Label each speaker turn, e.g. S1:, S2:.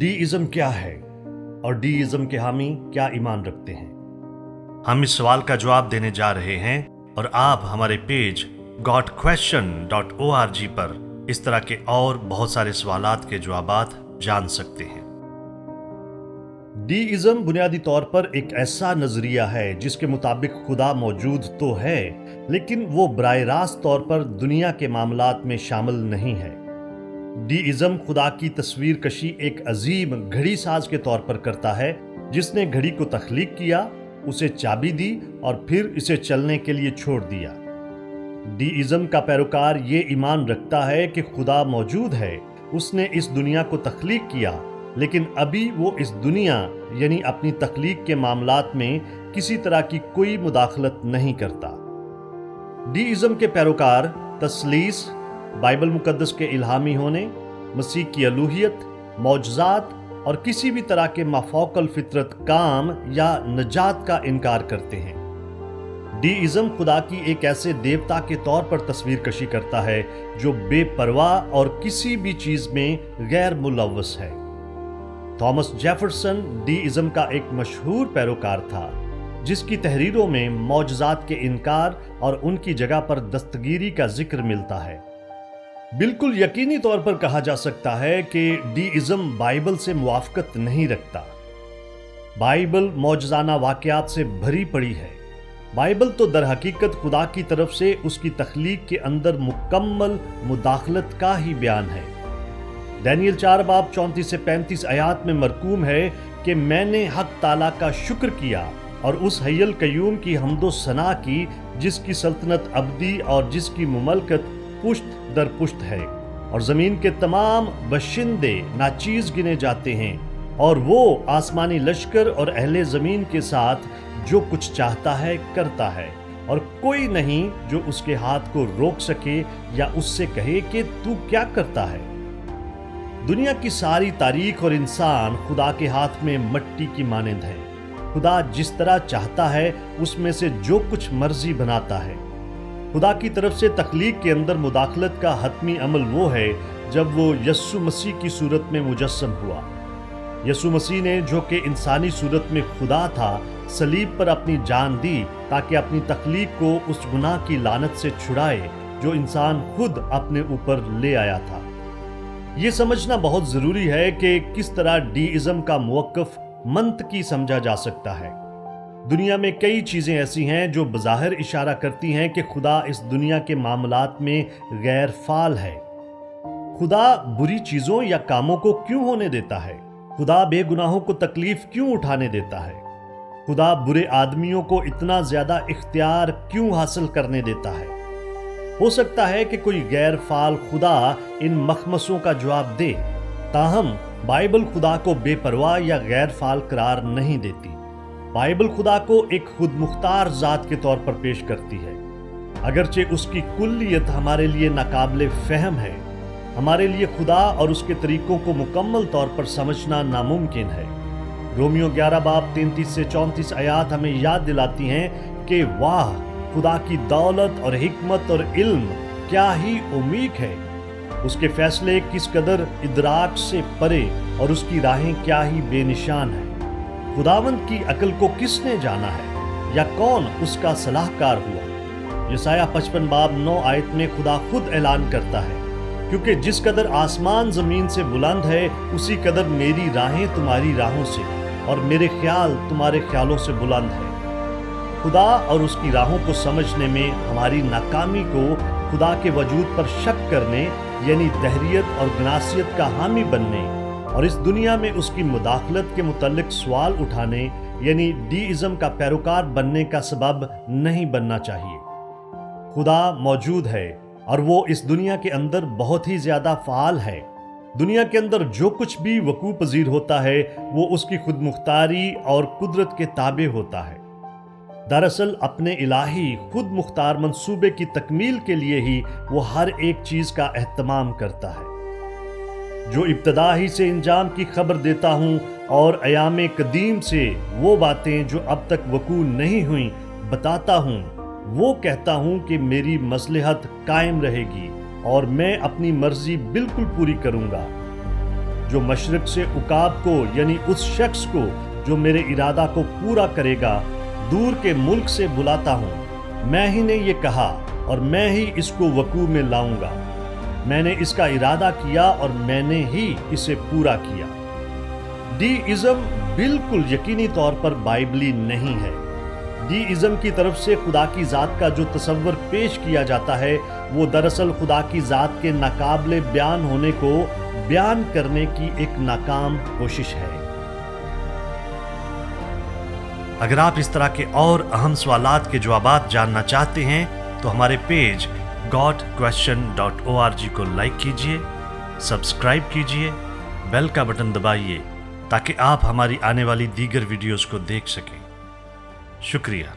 S1: डीइज्म क्या है और डीइज्म के हामी क्या ईमान रखते हैं? हम इस सवाल का जवाब देने जा रहे हैं और आप हमारे पेज godquestion.org पर इस तरह के और बहुत सारे सवालात के जवाबात जान सकते हैं। डीइज्म बुनियादी तौर पर एक ऐसा नजरिया है जिसके मुताबिक खुदा मौजूद तो है, लेकिन वो बराह रास्त तौर पर दुनिया के मामलात में शामिल नहीं है। डीइज्म खुदा की तस्वीर कशी एक अजीम घड़ी साज के तौर पर करता है जिसने घड़ी को तख्लीक किया, उसे चाबी दी और फिर इसे चलने के लिए छोड़ दिया। डीइज्म का पैरोकार ये ईमान रखता है कि खुदा मौजूद है, उसने इस दुनिया को तख्लीक किया, लेकिन अभी वो इस दुनिया यानी अपनी तख्लीक के मामलात में किसी तरह की कोई मुदाखलत नहीं करता। डीइज्म के पैरोकार तस्लीस, बाइबल मुकद्दस के इल्हामी होने, मसीह की अलूहियत, मौजज़ात और किसी भी तरह के माफौकल फितरत काम या नजात का इनकार करते हैं। डीइज्म खुदा की एक ऐसे देवता के तौर पर तस्वीर कशी करता है जो बेपरवाह और किसी भी चीज में गैर मुलव्वस है। थॉमस जेफरसन डीइज्म का एक मशहूर पैरोकार था जिसकी तहरीरों में मौजज़ात के इनकार और उनकी जगह पर दस्तगीरी का जिक्र मिलता है। बिल्कुल यकीनी तौर पर कहा जा सकता है कि डीइज्म बाइबल से मुवाफकत नहीं रखता। बाइबल मौजज़ाना वाक़यात से भरी पड़ी है। बाइबल तो दर हकीकत खुदा की तरफ से उसकी तख्लीक के अंदर मुकम्मल मुदाखलत का ही बयान है। दानियल 4 बाब 34 से 35 आयात में मरकूम है कि मैंने हक ताला का शुक्र किया और उस हय्युल कय्यूम की हम्दो सना की जिसकी सल्तनत अबदी और जिसकी मुमलकत पुश्त दर पुश्त है, और जमीन के तमाम बशिंदे नाचीज गिने जाते हैं, और वो आसमानी लश्कर और अहले जमीन के साथ जो कुछ चाहता है करता है, और कोई नहीं जो उसके हाथ को रोक सके या उससे कहे कि तू क्या करता है। दुनिया की सारी तारीख और इंसान खुदा के हाथ में मट्टी की मानंद है। खुदा जिस तरह चाहता है उसमें से जो कुछ मर्जी बनाता है। खुदा की तरफ से तख्लीक के अंदर मुदाखलत का हतमी अमल वो है जब वो यस्सु मसीह की सूरत में मुजस्सम हुआ। यस्सु मसीह ने जो कि इंसानी सूरत में खुदा था, सलीब पर अपनी जान दी ताकि अपनी तख्लीक को उस गुनाह की लानत से छुड़ाए जो इंसान खुद अपने ऊपर ले आया था। ये समझना बहुत ज़रूरी है कि किस तरह डीइज्म का मौक़िफ़ मंतकी समझा जा सकता है। दुनिया में कई चीज़ें ऐसी हैं जो बज़ाहिर इशारा करती हैं कि खुदा इस दुनिया के मामलात में गैर फाल है। खुदा बुरी चीज़ों या कामों को क्यों होने देता है? खुदा बेगुनाहों को तकलीफ क्यों उठाने देता है? खुदा बुरे आदमियों को इतना ज़्यादा इख्तियार क्यों हासिल करने देता है? हो सकता है कि कोई गैर फाल खुदा इन मखमसों का जवाब दे, ताहम बाइबल खुदा को बेपरवाह या गैर फाल करार नहीं देती। बाइबल खुदा को एक खुद मुख्तार ज़ात के तौर पर पेश करती है। अगरचे उसकी कुल्लियत हमारे लिए नाकाबिले फ़हम है, हमारे लिए खुदा और उसके तरीकों को मुकम्मल तौर पर समझना नामुमकिन है। रोमियो 11 बाब 33 से 34 आयात हमें याद दिलाती हैं कि वाह, खुदा की दौलत और हिकमत और इल्म क्या ही उम्मीद है। उसके फैसले किस कदर इदराक से परे और उसकी राहें क्या ही बेनिशान हैं। खुदावंद की अकल को किसने जाना है या कौन उसका सलाहकार हुआ? यसाया 55 बाब 9 आयत में खुदा खुद ऐलान करता है, क्योंकि जिस कदर आसमान जमीन से बुलंद है उसी कदर मेरी राहें तुम्हारी राहों से और मेरे ख्याल तुम्हारे ख्यालों से बुलंद है। खुदा और उसकी राहों को समझने में हमारी नाकामी को खुदा के वजूद पर शक करने यानी दहरियत और गनासियत का हामी बनने और इस दुनिया में उसकी मुदाखलत के मुतल्लिक सवाल उठाने यानी डीइज्म का पैरोकार बनने का सबब नहीं बनना चाहिए। खुदा मौजूद है और वो इस दुनिया के अंदर बहुत ही ज्यादा फाल है। दुनिया के अंदर जो कुछ भी वकूअ पजीर होता है वो उसकी खुद मुख्तारी और कुदरत के ताबे होता है। दरअसल अपने इलाही खुद मुख्तार मंसूबे की तकमील के लिए ही वो हर एक चीज का एहतमाम करता है। जो इब्तदा ही से इंजाम की खबर देता हूँ और अयाम कदीम से वो बातें जो अब तक वकू नहीं हुई बताता हूँ, वो कहता हूँ कि मेरी मसलहत कायम रहेगी और मैं अपनी मर्जी बिल्कुल पूरी करूँगा। जो मशरिक से उकाब को यानी उस शख्स को जो मेरे इरादा को पूरा करेगा दूर के मुल्क से बुलाता हूँ। मैं ही ने ये कहा और मैं ही इसको वकूअ में लाऊंगा। मैंने इसका इरादा किया और मैंने ही इसे पूरा किया। डीइज्म बिल्कुल यकीनी तौर पर बाइबली नहीं है। डीइज्म की तरफ से खुदा की ज़ात का जो तसव्वुर पेश किया जाता है वो दरअसल खुदा की ज़ात के नाकाबिले बयान होने को बयान करने की एक नाकाम कोशिश है। अगर आप इस तरह के और अहम सवालात के जवाबात जानना चाहते हैं तो हमारे पेज godquestion.org को लाइक कीजिए, सब्सक्राइब कीजिए, बेल का बटन दबाइए ताकि आप हमारी आने वाली दीगर वीडियोस को देख सकें। शुक्रिया।